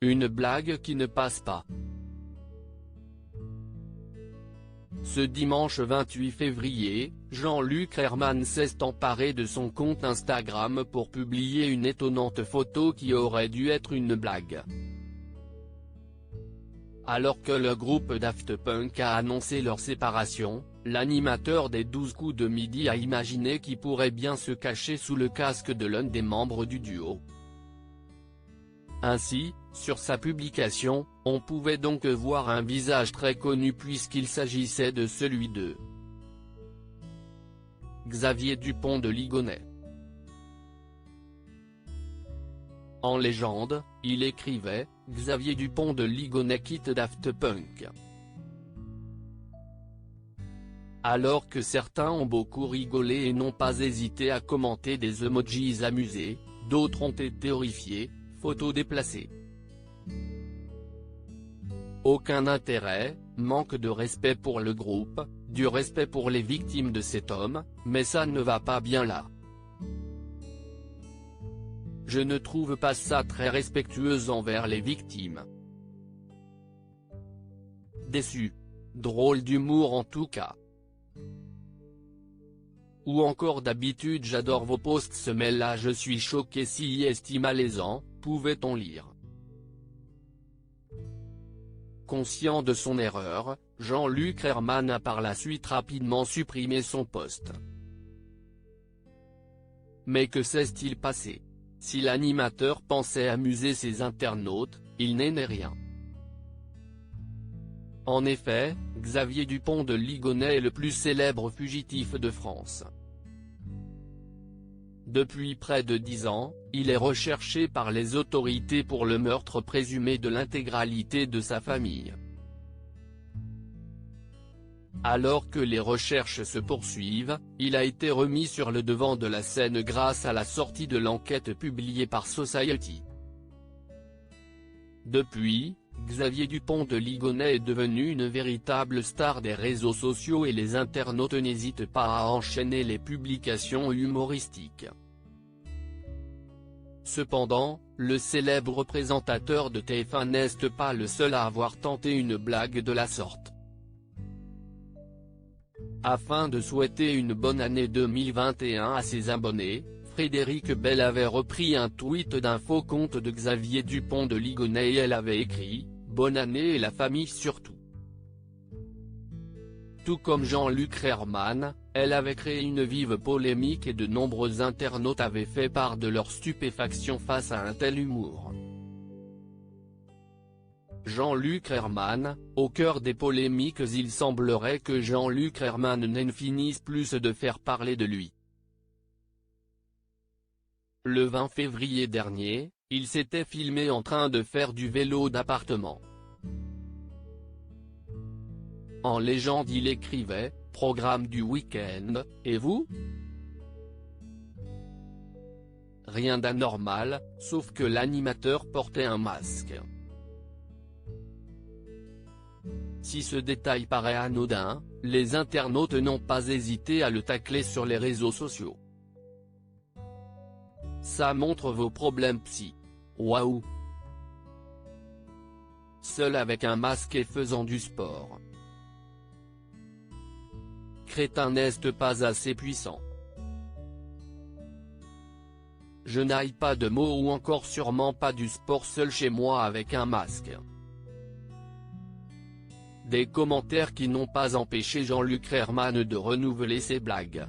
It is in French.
Une blague qui ne passe pas. Ce dimanche 28 février, Jean-Luc Herrmann s'est emparé de son compte Instagram pour publier une étonnante photo qui aurait dû être une blague. Alors que le groupe Daft Punk a annoncé leur séparation, l'animateur des 12 coups de midi a imaginé qui pourrait bien se cacher sous le casque de l'un des membres du duo. Ainsi, sur sa publication, on pouvait donc voir un visage très connu puisqu'il s'agissait de celui de Xavier Dupont de Ligonnès. En légende, il écrivait « Xavier Dupont de Ligonnès quitte Daft Punk ». Alors que certains ont beaucoup rigolé et n'ont pas hésité à commenter des emojis amusés, d'autres ont été horrifiés, photos déplacées. Aucun intérêt, manque de respect pour le groupe, du respect pour les victimes de cet homme, mais ça ne va pas bien là. Je ne trouve pas ça très respectueux envers les victimes. Déçu. Drôle d'humour en tout cas. Ou encore d'habitude j'adore vos posts mais là je suis choqué si est malaisant, pouvait-on lire. Conscient de son erreur, Jean-Luc Herrmann a par la suite rapidement supprimé son post. Mais que s'est-il passé? Si l'animateur pensait amuser ses internautes, il n'est rien. En effet, Xavier Dupont de Ligonnès est le plus célèbre fugitif de France. Depuis près de 10 ans, il est recherché par les autorités pour le meurtre présumé de l'intégralité de sa famille. Alors que les recherches se poursuivent, il a été remis sur le devant de la scène grâce à la sortie de l'enquête publiée par Society. Depuis, Xavier Dupont de Ligonnès est devenu une véritable star des réseaux sociaux et les internautes n'hésitent pas à enchaîner les publications humoristiques. Cependant, le célèbre présentateur de TF1 n'est pas le seul à avoir tenté une blague de la sorte. Afin de souhaiter une bonne année 2021 à ses abonnés, Frédéric Bell avait repris un tweet d'un faux compte de Xavier Dupont de Ligonnès et elle avait écrit « Bonne année et la famille surtout ». Tout comme Jean-Luc Herrmann, elle avait créé une vive polémique et de nombreux internautes avaient fait part de leur stupéfaction face à un tel humour. Jean-Luc Herrmann, au cœur des polémiques il semblerait que Jean-Luc Herrmann n'en finisse plus de faire parler de lui. Le 20 février dernier, il s'était filmé en train de faire du vélo d'appartement. En légende il écrivait « Programme du week-end, et vous ?» Rien d'anormal, sauf que l'animateur portait un masque. Si ce détail paraît anodin, les internautes n'ont pas hésité à le tacler sur les réseaux sociaux. Ça montre vos problèmes psy. Waouh. Seul avec un masque et faisant du sport. Crétin n'est pas assez puissant. Je n'aille pas de mots ou encore sûrement pas du sport seul chez moi avec un masque. Des commentaires qui n'ont pas empêché Jean-Luc Herrmann de renouveler ses blagues.